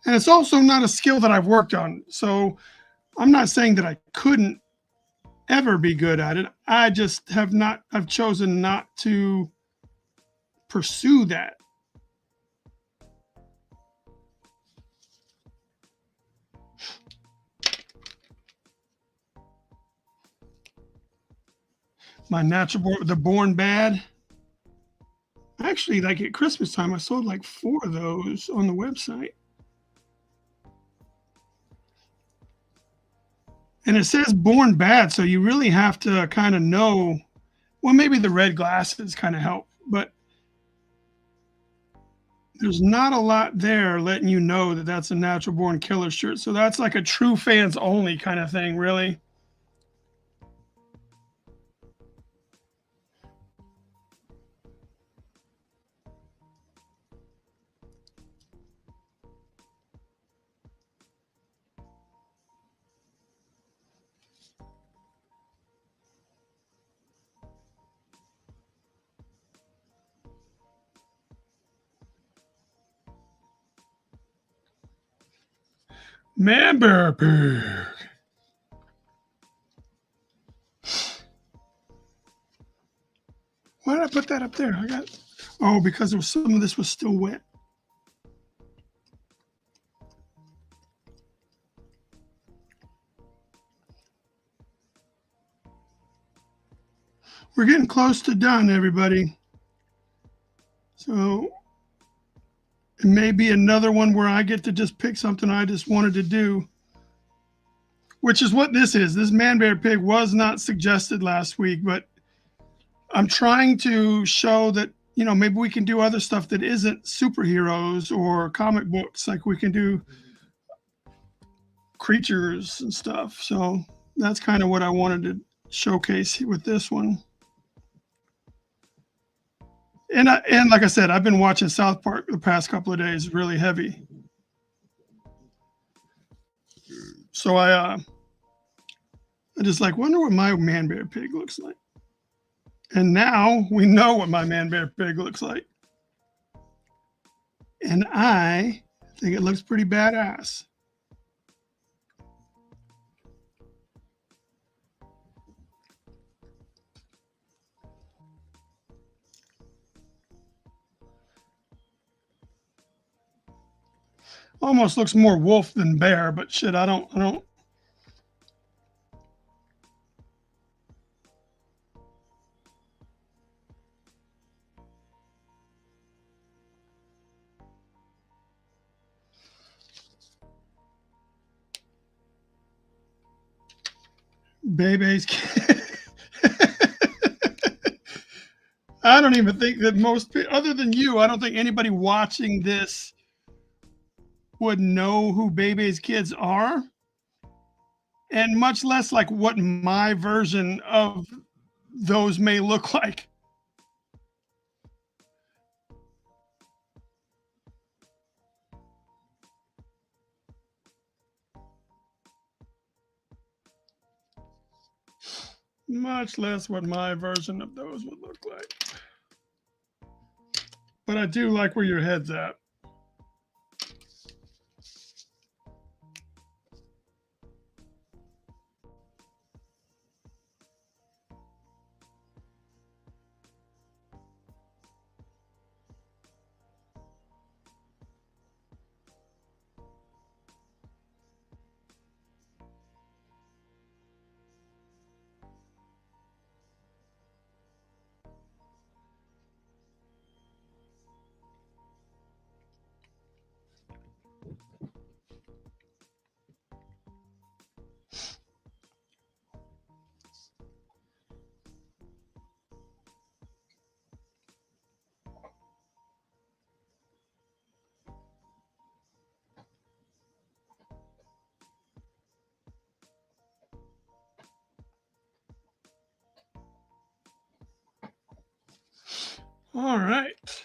And it's also not a skill that I've worked on. So I'm not saying that I couldn't ever be good at it. I just have not, I've chosen not to pursue that. My natural, the Born Bad. Actually, like at Christmas time, I sold like 4 of those on the website. And it says Born Bad, so you really have to kind of know. Well, maybe the red glasses kind of help, but there's not a lot there letting you know that that's a Natural Born Killer shirt. So that's like a true fans only kind of thing, really. ManBearPig. Why did I put that up there? Oh, because there was some of this was still wet. We're getting close to done, everybody. So it may be another one where I get to just pick something I just wanted to do, which is what this is. This ManBearPig was not suggested last week, but I'm trying to show that, you know, maybe we can do other stuff that isn't superheroes or comic books. Like we can do creatures and stuff. So that's kind of what I wanted to showcase with this one. And like I said, I've been watching South Park the past couple of days, really heavy. So I just like wonder what my ManBearPig looks like. And now we know what my ManBearPig looks like. And I think it looks pretty badass. Almost looks more wolf than bear, but shit, I don't. Bebe's I don't even think that most people, other than you, I don't think anybody watching this would know who Bebe's kids are, and much less like what my version of those may look like. Much less what my version of those would look like. But I do like where your head's at. All right.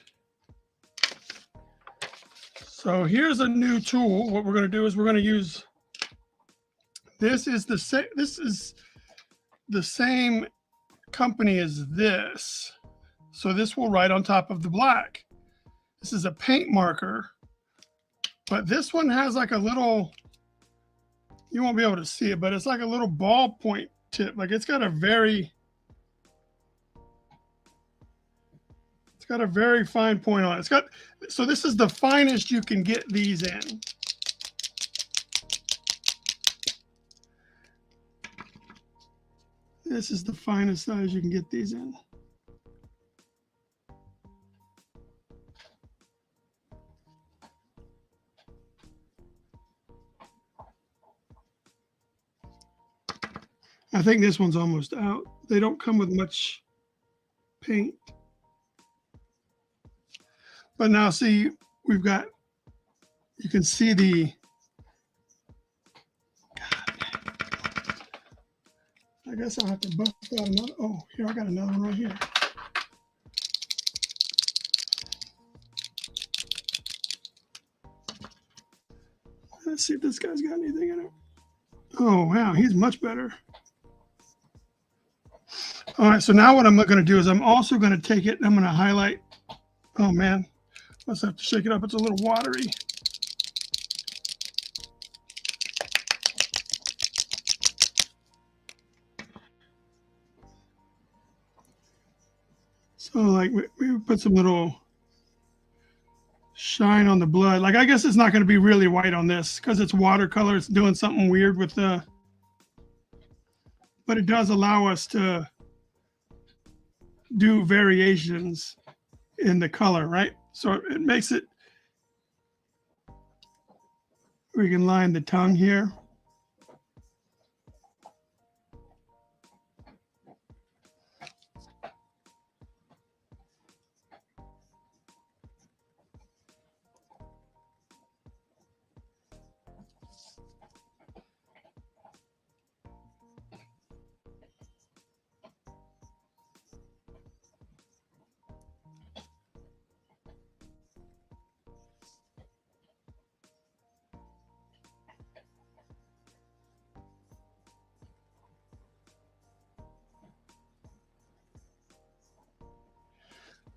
So here's a new tool. What we're going to do is we're going to use, this is the same company as this. So this will write on top of the black. This is a paint marker, but this one has like a little, you won't be able to see it, but it's like a little ballpoint tip. Like it's got a very fine point on it. It's got, so this is the finest you can get these in. This is the finest size you can get these in. I think this one's almost out. They don't come with much paint. But now see, we've got, you can see the, I guess I'll have to bust out another, oh, here, I got another one right here. Let's see if this guy's got anything in it. Oh, wow, he's much better. All right, so now what I'm going to do is I'm also going to take it and I'm going to highlight. Oh, man, let's have to shake it up. It's a little watery. So, like, we put some little shine on the blood. Like, I guess it's not going to be really white on this because it's watercolor. It's doing something weird with the, but it does allow us to do variations in the color, right? So it makes it, we can line the tongue here.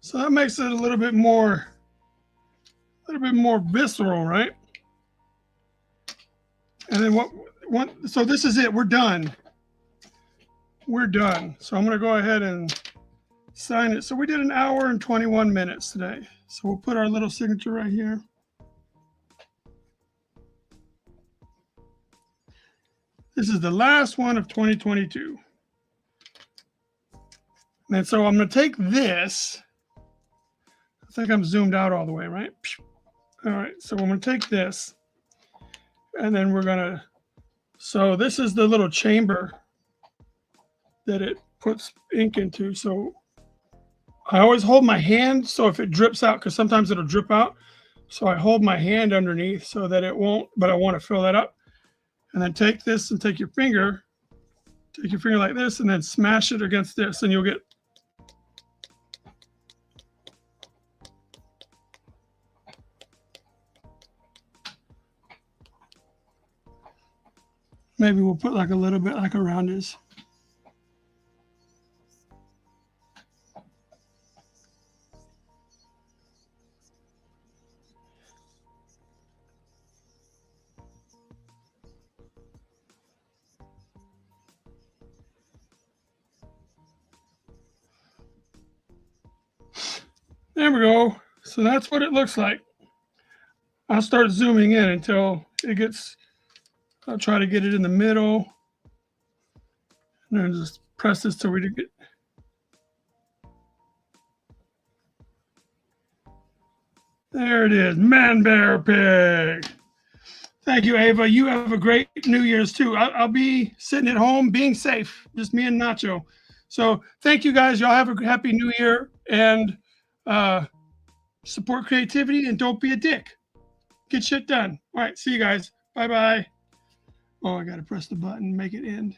So that makes it a little bit more visceral, right? And then so this is it, we're done. We're done. So I'm going to go ahead and sign it. So we did 1 hour and 21 minutes today. So we'll put our little signature right here. This is the last one of 2022. And so I'm going to take this. I think I'm zoomed out all the way, right? All right, so I'm going to take this. And then we're going to, so this is the little chamber that it puts ink into. So I always hold my hand, so if it drips out, because sometimes it'll drip out, so I hold my hand underneath so that it won't, but I want to fill that up. And then take this and take your finger like this, and then smash it against this, and you'll get, maybe we'll put like a little bit like around his. There we go. So that's what it looks like. I'll start zooming in until it gets, I'll try to get it in the middle. And then just press this till we get. There it is, ManBearPig. Thank you, Ava. You have a great New Year's too. I'll be sitting at home being safe, just me and Nacho. So thank you guys. Y'all have a happy New Year, and support creativity and don't be a dick. Get shit done. All right, see you guys. Bye-bye. Oh, I got to press the button, make it end.